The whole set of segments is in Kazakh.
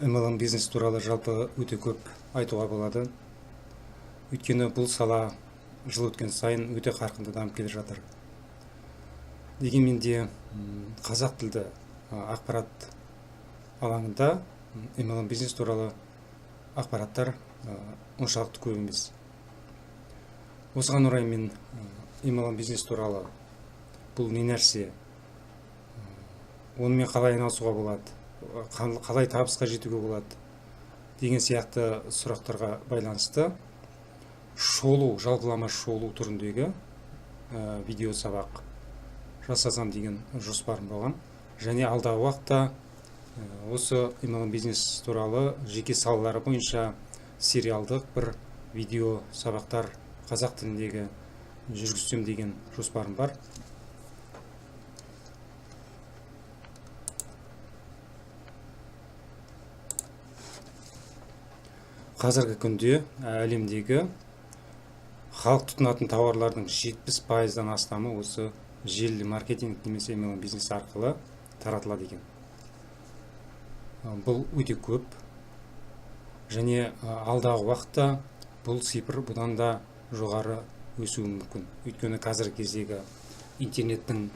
MLM бизнес туралы жалпы өте көп айтуға болады. Өйткені бұл сала жыл өткен сайын өте қарқынды дамып келе жатыр. Дегенмен де қазақ тілді ақпарат алаңында MLM бизнес туралы ақпараттар оншалықты көп емес. Осыған орай мен MLM бизнес туралы бұл не нәрсе, онымен қалай айналысуға болады, қалай табысқа жетуге болады деген сияқты сұрақтарға байланысты жалпылама шолу түріндегі видео сабақ жасасам деген жоспарым болған. Және алдағы уақытта осы MLM бизнес туралы жеке салалары бойынша сериалдық бір видео сабақтар қазақ тіліндегі жүргізсем деген жоспарым бар. Қазіргі күнде әлемдегі халық тұтынатын тауарлардың 70%-дан астамы осы желілі маркетинг немесе MLM бизнес арқылы таратылады екен. Бұл өте көп. Және алдағы уақытта бұл цифр бұдан да жоғары өсуі мүмкін. Өйткені қазіргі кездегі интернеттің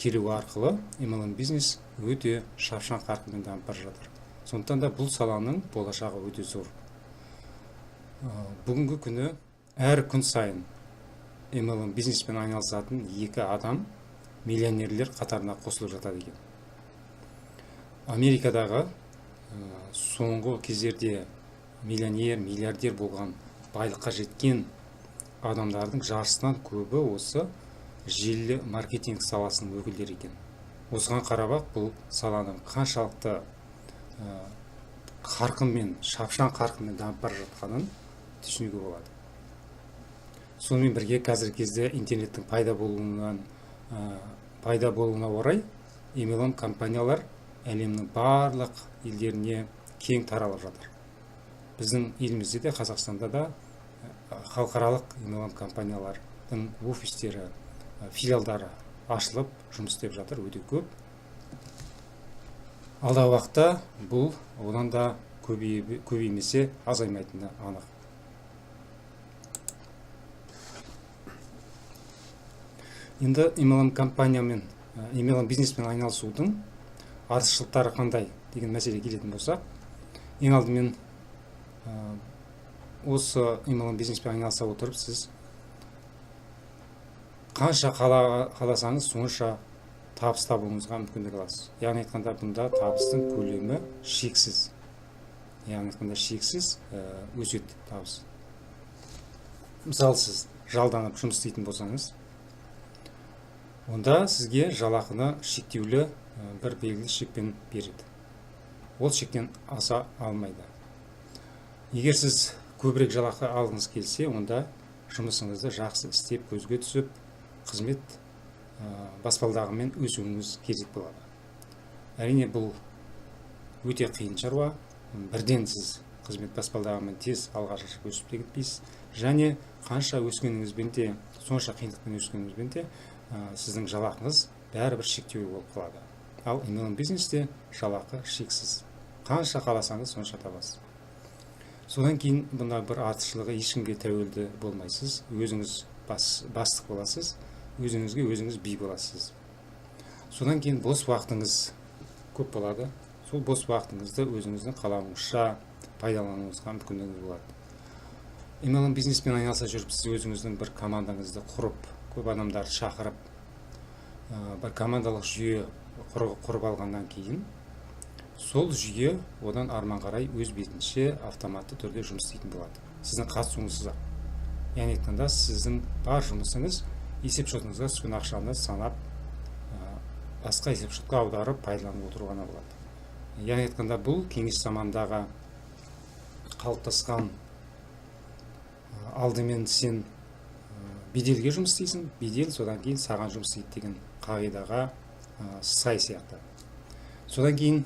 келуі арқылы MLM бизнес өте шапшаң қарқынмен дамып бара жатыр. Сондықтан да бұл саланың болашағы өте зор. Бүгінгі күні әр күн сайын MLM бизнеспен айналысатын 2 адам миллионерлер қатарына қосылып жатады екен. Америкадағы соңғы кездерде миллиардер болған, байлыққа жеткен адамдардың жартысынан көбі осы желілі маркетинг саласының өкілдері екен. Осыған қарап, бұл саланың қаншалықты шапшаң қарқынмен дамып бара жатқанын түсінуге болады. Сонымен бірге қазіргі кезде интернеттің пайда болуына орай MLM компаниялар әлемнің барлық елдеріне кең таралып жатыр. Біздің елімізде де, Қазақстанда да халықаралық MLM компаниялардың офистері, филиалдары ашылып жұмыс істеп жатыр, өте көп. Алдағы уақытта бұл одан да көбеймесе азаймайтыны анық. Енді MLM бизнеспен айналысудың артықшылықтары қандай деген мәселе келетін болсақ, ең алдымен осы MLM бизнеспен айналыса отырып, сіз қанша қаласаңыз сонша табыс табуыңызға мүмкіндік аласыз. Яғни айтқанда, бұнда табыстың көлемі шексіз. Яғни айтқанда, шексіз өседі табыс. Мысалы, сіз жалданып жұмыс істейтін болсаңыз, онда сізге жалақыны шектеулі бір белгілі шекпен береді. Ол шектен аса алмайды. Егер сіз көбірек жалақы алғыңыз келсе, онда жұмысыңызды жақсы істеп, көзге түсіп, қызмет баспалдағымен өсуіңіз керек болады. Әрине, бұл өте қиын шаруа. Бірден сіз қызмет баспалдағымен тез алға өсіп те кетпейсіз. Және қанша өскеніңізбен де, сонша қиындықпен өскеніңізбен де сіздің жалақыңыз бәрібір шектеулі болып қалады. Ал MLM бизнесте жалақы шексіз. Қанша қаласаңыз сонша табасыз. Содан кейін бұнда бір артықшылығы, ешкімге тәуелді болмайсыз. Өзіңіз бастық боласыз, өзіңізге өзіңіз би боласыз. Содан кейін бос уақытыңыз көп болады. Сол бос уақытыңызды өзіңіздің қалауыңызша пайдалануыңызға мүмкіндігіңіз болады. MLM бизнеспен айналыса жүріп, сіз өзіңіздің бір командаңызды құрып, көп адамдарды шақырып, бір командалық жүйе құрып алғаннан кейін, сол жүйе одан арман қарай өз бетінше автоматты түрде жұмыс істейтін болады. Сіздің қатысуыңызсыз. Яғни айтқанда, сіздің бар жұмысыңыз есеп шотыңызға түскен ақшаны санап, басқа есеп шотқа аударып пайдаланып отыру ғана болады. Яғни айтқанда, бұл кеңес замандағы қалыптасқан, алдымен сен беделге жұмыс істейсің, бедел содан кейін саған жұмыс істейді деген қағидаға сай сияқты. Содан кейін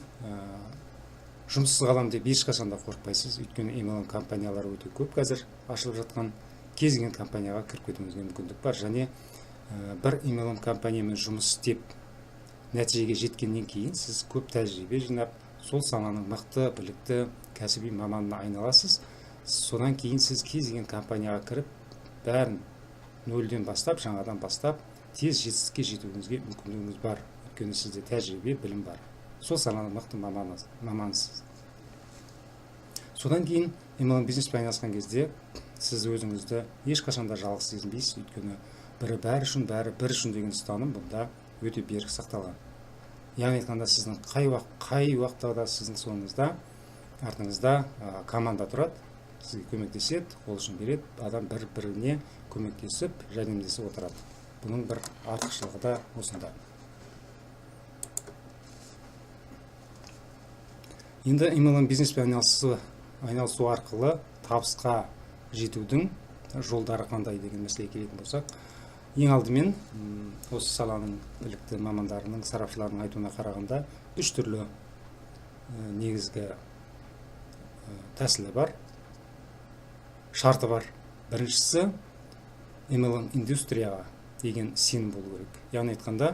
жұмыссыз қалам деп ешқашан да қорықпайсыз. Өйткені MLM компаниялары өте көп қазір ашылып жатқан. Кез келген компанияға кіріп кетуіңізге мүмкіндік бар. Және бір MLM компаниямен жұмыс істеп нәтижеге жеткеннен кейін сіз көп тәжірибе жинап, сол саланың мықты, білікті, кәсіби маманына айналасыз. Содан кейін сіз кез келген компанияға кіріп, бәрін нөлден бастап, жаңадан бастап, тез жетістікке жетуіңізге мүмкіндігіңіз бар. Өйткені сізде тәжірибе, білім бар. Сол саланың мықты мамансыз. Содан кейін MLM бизнеспен айналысқан кезде сіз өзіңізді ешқашанда жалғыз сезінбейсіз. Өйткені бәрі үшін деген ұстаным бұнда өте берік сақталған. Яғни айтқанда сіздің қай уақытта да сіздің соңыңызда, артыңызда команда тұрады, сізге көмектеседі, қол ұшын береді, адам бір-біріне көмектесіп, жәрдемдесіп отырады. Бұның бір артықшылығы да осында. Енді MLM бизнеспен айналысу арқылы табысқа жетудің жолдары қандай деген мәселеге келетін болсақ, ең алдымен осы саланың білікті мамандарының, сарапшыларының айтуына қарағанда 3 түрлі негізгі тәсілі бар, шарты бар. Біріншісі, MLM индустрияға деген сенім болу керек. Яғни айтқанда,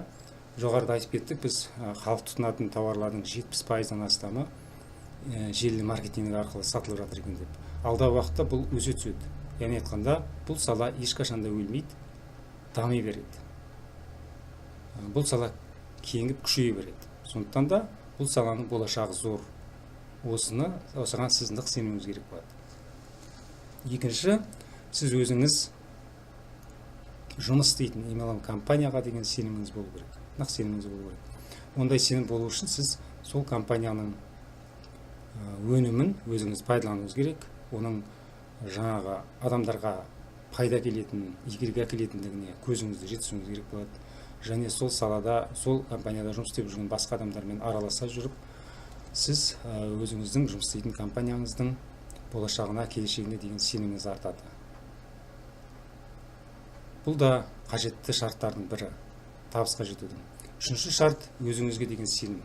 жоғарыда айтып кеттік, біз халық тұтынатын тауарлардың 70%-дан астамы желілі маркетинг арқылы сатылып жатыр екен деп. Алдағы уақытта бұл өсе түседі. Яғни айтқанда, бұл сала ешқашанда өлмейді, дами береді. Бұл сала кеңіп күшейе береді. Сондықтан да бұл саланың болашағы зор. Осыған сіз нық сенуіңіз керек болады. Екінші, сіз өзіңіз жұмыс істейтін MLM компанияға деген сеніміңіз болу керек. Нық сеніміңіз болу керек. Ондай сенім болу үшін сіз сол компанияның өнімін өзіңіз пайдалануыңыз керек. Оның жаңағы адамдарға пайда келетін, игілік әкелетіндігіне көзіңізді жеткізуіңіз керек болады. Және сол салада, сол компанияда жұмыс істеп жүрген басқа адамдармен араласа жүріп, сіз өзіңіздің жұмыс істейтін компанияңыздың болашағына, келешегіне деген сеніміңіз артады. Бұл да қажетті шарттардың бірі, табысқа жетудің. Үшінші шарт өзіңізге деген сенім.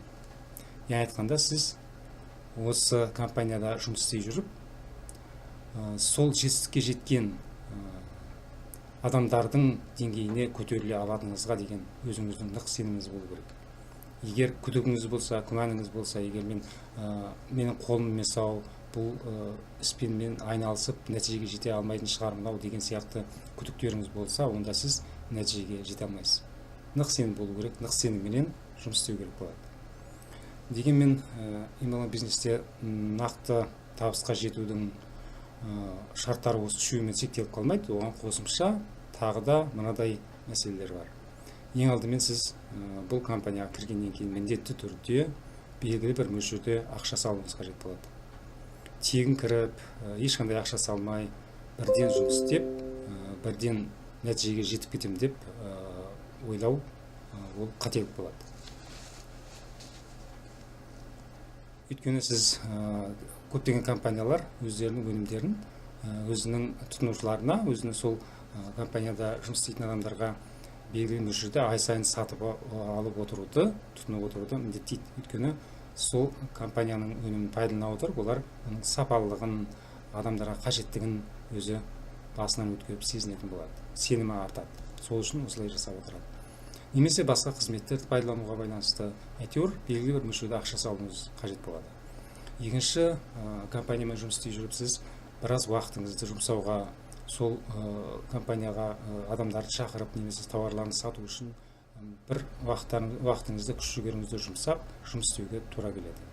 Яғни айтқанда, сіз осы компанияда жұмыс істей жүріп, сол жетістікке жеткен адамдардың деңгейіне көтеріле алатыныңызға деген өзіңіздің нық сеніміңіз болу керек. Егер күдігіңіз болса, күмәніңіз болса, егер менің қолым сау, бұл іспен мен айналысып нәтижеге жете алмайтын шығармын деген сияқты күдіктеріңіз болса, онда сіз нәтижеге жете алмайсыз. Нық сенім болу керек, нық сенімменен жұмыс істеу керек болады. Дегенмен MLM бизнесте нақты табысқа жетудің шарттары осы үшеуімен шектеліп қалмайды. Оған қосымша тағы да мынадай мәселелер бар. Ең алдымен сіз бұл компанияға кіргеннен кейін міндетті түрде белгілі бір мөлшерде ақша салуыңыз қажет болады. Тегін кіріп, ешқандай ақша салмай, бірден жұмыс істеп, бірден нәтижеге жетіп кетем деп ойлау ол қателік болады. Өйткені сіз көптеген компаниялар өздерінің өнімдерін өзінің тұтынушыларына, өзінің сол компанияда жұмыс істейтін адамдарға белгілі мөлшерде ай сайын сатып алып отыруды, тұтынып отыруды міндеттейді. Өйткені сол компанияның өнімін пайдалана отырып, олар оның сапалылығын, адамдарға қажеттігін өзі басынан өткеріп сезінетін болады. Сенімі артады. Сол үшін осылай жасап отырады. Немесе басқа қызметтерді пайдалануға байланысты әйтеуір белгілі бір мөлшерде ақша салуыңыз қажет болады. Екінші, компаниямен жұмыс істей жүріп, сіз біраз уақытыңызды жұмсауға, сол компанияға адамдарды шақырып, немесе тауарларын сату үшін бір уақытыңызды, күш жігеріңізді жұмсап, жұмыс істеуге тура келеді.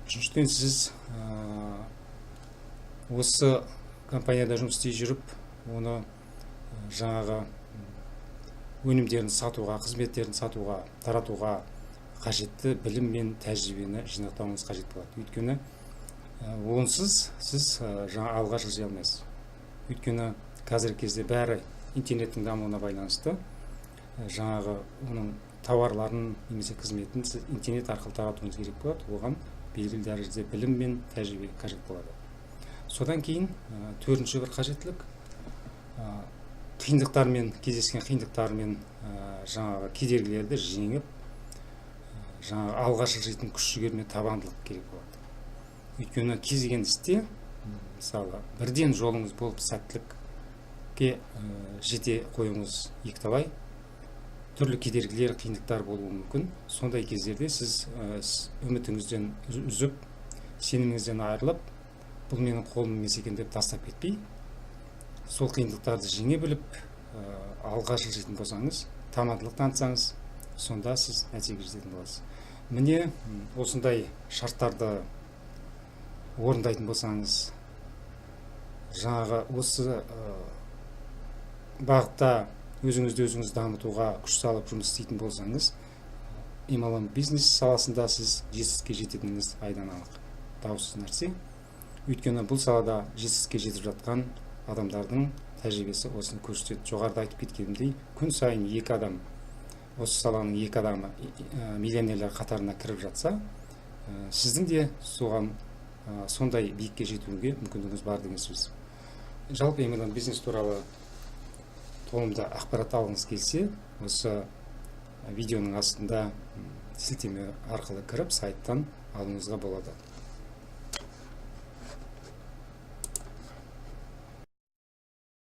Үшіншіден, сіз осы компанияда жұмыс істей жүріп, оны жаңағы өнімдерін сатуға, қызметтерін сатуға, таратуға қажетті білім мен тәжірибені жинақтауыңыз қажет болады. Өйткені онсыз сіз жаңа алға жылжи алмайсыз. Өйткені қазіргі кезде бәрі интернеттің дамуына байланысты жаңағы оның тауарларын немесе қызметін интернет арқылы таратуыңыз керек болады. Оған белгілі дәрежеде білім мен тәжірибе қажет болады. Содан кейін төртінші бір қажеттілік, қиындықтармен, кездескен қиындықтармен жаңағы кедергілерді жеңіп, жаңағы алға жылжитын күш жігер мен табандылық керек болады. Өйткені кез келген істе, мысалы, бірден жолыңыз болып сәттілікке жете қоюыңыз екіталай. түрлі кедергілер, қиындықтар болуы мүмкін. Сондай кездерде сіз үмітіңізден үзіп, сеніміңізден айырылып, бұл менің қолым емес екен деп тастап кетпей, сол қиындықтарды жеңе біліп, алға жылжитын болсаңыз, тамадылық танытсаңыз, сонда сіз нәтижеге жететін боласыз. Міне осындай шарттарды орындайтын болсаңыз, жаңағы осы бағытта өзіңізді өзіңіз дамытуға күш салып жұмыс істейтін болсаңыз, MLM бизнес саласында сіз жетістікке жететініңіз айдан анық, даусыз нәрсе. Өйткені бұл салада жетістікке жетіп жатқан адамдардың тәжірибесі осыны көрсетеді. Жоғарыда айтып кеткенімдей, күн сайын 2 адам, осы саланың 2 адамы миллионерлер қатарына кіріп жатса, сіздің де соған сондай биікке жетуге мүмкіндігіңіз бар деген сөз. Жалпы MLM бизнес туралы толымды ақпарат алғыңыз келсе, осы видеоның астында сілтеме арқылы кіріп сайттан алуыңызға болады.